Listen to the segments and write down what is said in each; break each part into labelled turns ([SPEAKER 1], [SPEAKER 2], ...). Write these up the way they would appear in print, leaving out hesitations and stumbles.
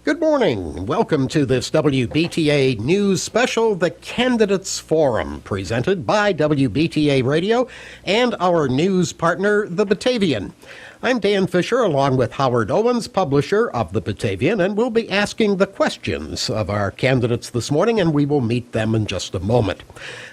[SPEAKER 1] Good morning. Welcome to this WBTA News Special, the Candidates Forum, presented by WBTA Radio and our news partner, the Batavian. I'm Dan Fisher, along with Howard Owens, publisher of the Batavian, and we'll be asking the questions of our candidates this morning, and we will meet them in just a moment.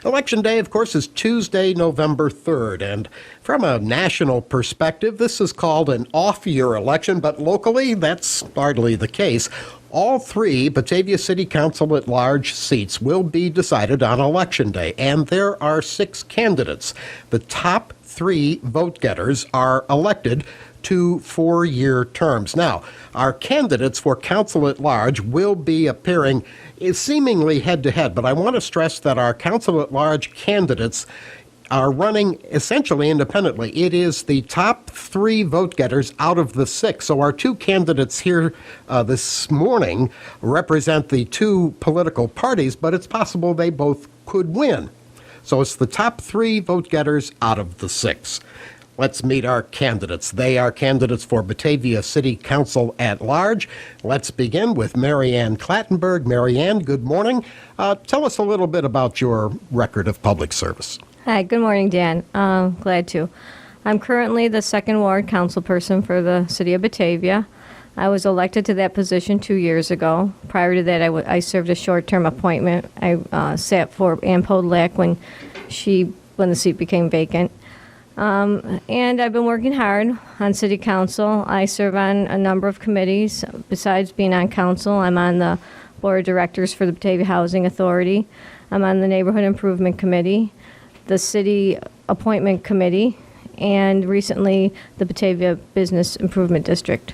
[SPEAKER 1] Election Day, of course, is Tuesday, November 3rd, and from a national perspective, this is called an off-year election, but locally, that's hardly the case. All three Batavia City Council at-large seats will be decided on Election Day, and there are 6 candidates. The top 3 vote-getters are elected to 4-year terms. Now, our candidates for council at large will be appearing seemingly head-to-head, but I want to stress that our council at large candidates are running essentially independently. It is the top 3 vote-getters out of the 6. So our 2 candidates here this morning represent the 2 political parties, but it's possible they both could win. So it's the top 3 vote-getters out of the 6. Let's meet our candidates. They are candidates for Batavia City Council at large. Let's begin with Marianne Clattenburg. Marianne, good morning. Tell us a little bit about your record of public service.
[SPEAKER 2] Hi, good morning, Dan. Glad to. I'm currently the 2nd Ward councilperson for the City of Batavia. I was elected to that position 2 years ago. Prior to that, I served a short-term appointment. I sat for Ann Podolak when the seat became vacant. And I've been working hard on City Council. I serve on a number of committees. Besides being on council, I'm on the Board of Directors for the Batavia Housing Authority. I'm on the Neighborhood Improvement Committee, the City Appointment Committee, and recently the Batavia Business Improvement District.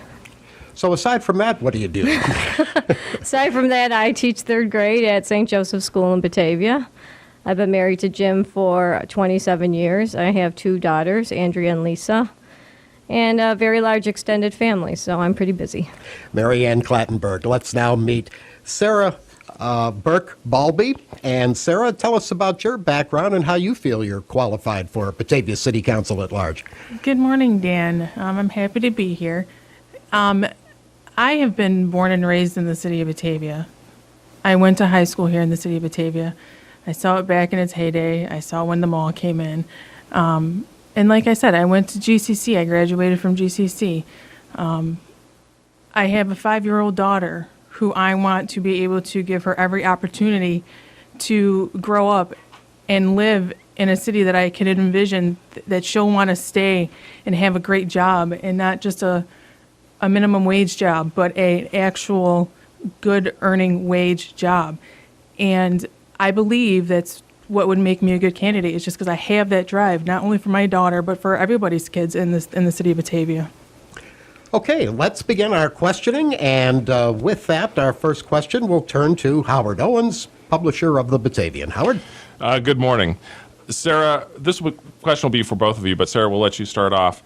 [SPEAKER 1] So aside from that, what do you do?
[SPEAKER 2] Aside from that, I teach 3rd grade at St. Joseph's School in Batavia. I've been married to Jim for 27 years. I have 2 daughters, Andrea and Lisa, and a very large extended family, so I'm pretty busy.
[SPEAKER 1] Marianne Clattenburg. Let's now meet Sara Burk-Balbi. And Sara, tell us about your background and how you feel you're qualified for Batavia City Council at large.
[SPEAKER 3] Good morning, Dan. I'm happy to be here. I have been born and raised in the city of Batavia. I went to high school here in the city of Batavia. I saw it back in its heyday. I saw when the mall came in. And like I said, I went to GCC. I graduated from GCC. I have a 5-year-old daughter who I want to be able to give her every opportunity to grow up and live in a city that I can envision that she'll want to stay and have a great job, and not just a minimum wage job, but an actual good earning wage job. And I believe that's what would make me a good candidate, is just because I have that drive, not only for my daughter, but for everybody's kids in the city of Batavia.
[SPEAKER 1] Okay, let's begin our questioning, and with that, our first question will turn to Howard Owens, publisher of the Batavian. Howard?
[SPEAKER 4] Good morning. Sara, this question will be for both of you, but Sara, we'll let you start off.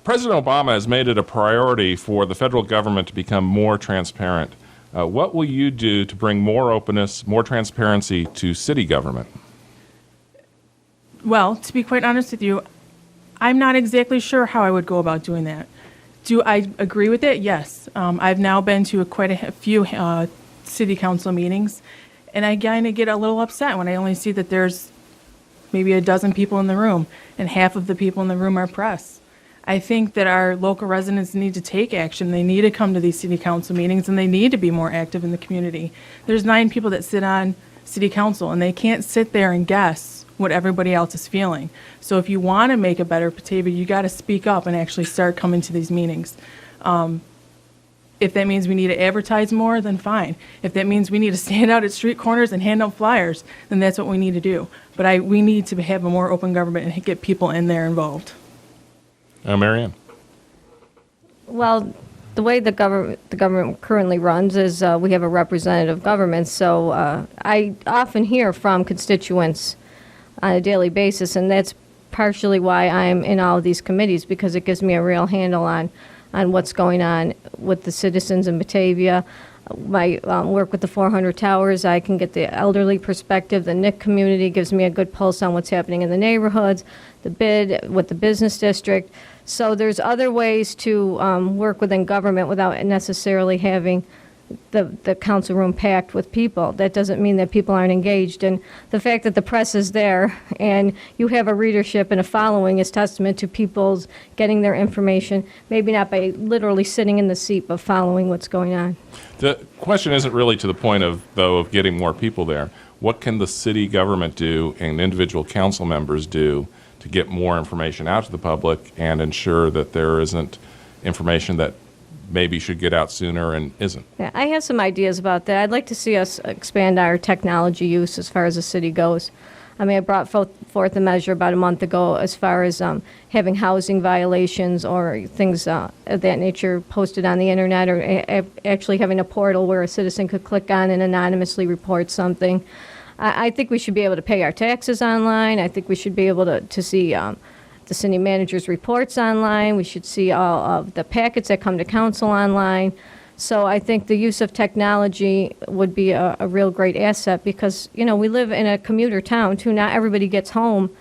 [SPEAKER 4] President Obama has made it a priority for the federal government to become more transparent. What will you do to bring more openness, more transparency to city government?
[SPEAKER 3] Well, to be quite honest with you, I'm not exactly sure how I would go about doing that. Do I agree with it? Yes. I've now been to quite a few city council meetings, and I kind of get a little upset when I only see that there's maybe a dozen people in the room, and half of the people in the room are press. I think that our local residents need to take action. They need to come to these city council meetings, and they need to be more active in the community. There's 9 people that sit on city council, and they can't sit there and guess what everybody else is feeling. So if you want to make a better Batavia, you got to speak up and actually start coming to these meetings. If that means we need to advertise more, then fine. If that means we need to stand out at street corners and hand out flyers, then that's what we need to do. But we need to have a more open government and get people in there involved.
[SPEAKER 4] Marianne?
[SPEAKER 2] Well, the way the government currently runs is we have a representative government, so I often hear from constituents on a daily basis, and that's partially why I'm in all of these committees, because it gives me a real handle on what's going on with the citizens in Batavia. My work with the 400 Towers, I can get the elderly perspective. The NIC community gives me a good pulse on what's happening in the neighborhoods, the bid with the business district. So there's other ways to work within government without necessarily having the council room packed with people. That doesn't mean that people aren't engaged. And the fact that the press is there and you have a readership and a following is testament to people's getting their information, maybe not by literally sitting in the seat, but following what's going on.
[SPEAKER 4] The question isn't really to the point of, though, of getting more people there. What can the city government do and individual council members do to get more information out to the public and ensure that there isn't information that maybe should get out sooner and isn't?
[SPEAKER 2] Yeah, I have some ideas about that. I'd like to see us expand our technology use as far as the city goes. I mean, I brought forth a measure about a month ago as far as having housing violations or things of that nature posted on the internet, or actually having a portal where a citizen could click on and anonymously report something. I think we should be able to pay our taxes online. I think we should be able to see the city manager's reports online. We should see all of the packets that come to council online. So I think the use of technology would be a real great asset because, you know, we live in a commuter town, too. Not everybody gets home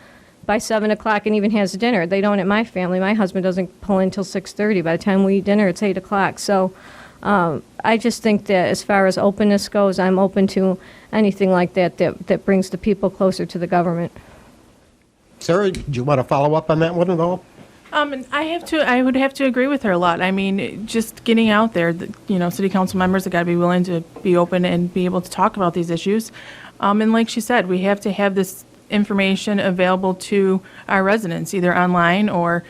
[SPEAKER 2] by 7 o'clock and even has dinner. They don't at my family. My husband doesn't pull in until 6:30. By the time we eat dinner, it's 8 o'clock. So I just think that as far as openness goes, I'm open to anything like that brings the people closer to the government.
[SPEAKER 1] Sara, do you want to follow up on that one at all?
[SPEAKER 3] And I would have to agree with her a lot. I mean, just getting out there, city council members have got to be willing to be open and be able to talk about these issues. And like she said, we have to have this information available to our residents, either online or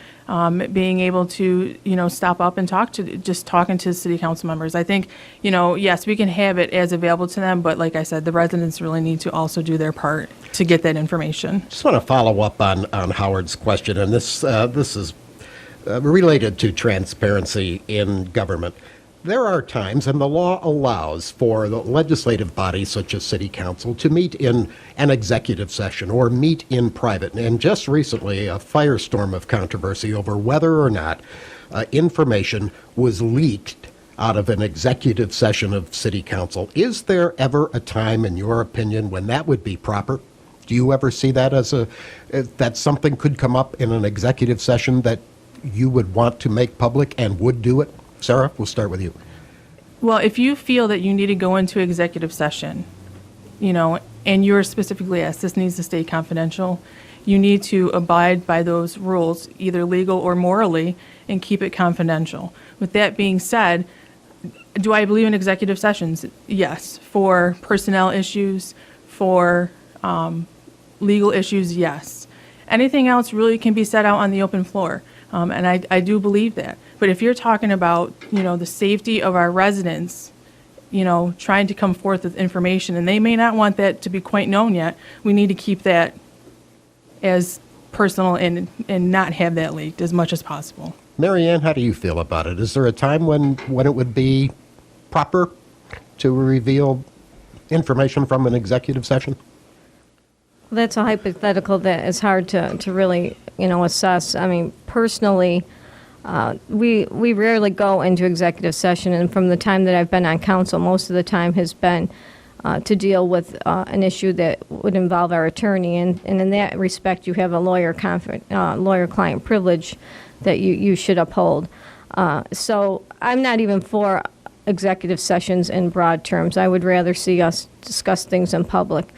[SPEAKER 3] being able to, stop up and talking to city council members. I think, yes, we can have it as available to them, but like I said, the residents really need to also do their part to get that information.
[SPEAKER 1] Just want to follow up on Howard's question, and this is related to transparency in government. There are times, and the law allows for the legislative bodies such as city council to meet in an executive session or meet in private. And just recently, a firestorm of controversy over whether or not information was leaked out of an executive session of city council. Is there ever a time, in your opinion, when that would be proper? Do you ever see that as that something could come up in an executive session that you would want to make public and would do it? Sara, we'll start with you.
[SPEAKER 3] Well, if you feel that you need to go into executive session, and you're specifically asked, this needs to stay confidential, you need to abide by those rules, either legal or morally, and keep it confidential. With that being said, do I believe in executive sessions? Yes. For personnel issues, for legal issues, yes. Anything else really can be said out on the open floor, and I do believe that. But if you're talking about, the safety of our residents, trying to come forth with information, and they may not want that to be quite known yet, we need to keep that as personal and not have that leaked as much as possible.
[SPEAKER 1] Marianne, how do you feel about it? Is there a time when it would be proper to reveal information from an executive session?
[SPEAKER 2] Well, that's a hypothetical that is hard to really, assess. I mean, personally, we rarely go into executive session, and from the time that I've been on council, most of the time has been to deal with an issue that would involve our attorney, and in that respect, you have a lawyer-client privilege that you should uphold. So I'm not even for executive sessions in broad terms. I would rather see us discuss things in public.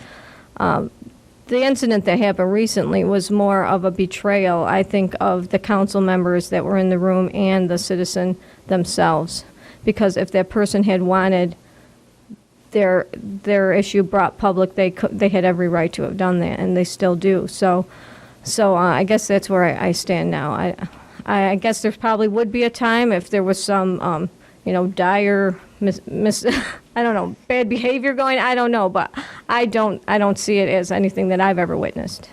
[SPEAKER 2] The incident that happened recently was more of a betrayal, I think, of the council members that were in the room and the citizen themselves. Because if that person had wanted their issue brought public, they had every right to have done that, and they still do. So I guess that's where I stand now. I guess there probably would be a time if there was some, dire I don't know, bad behavior going. I don't know, but I don't see it as anything that I've ever witnessed.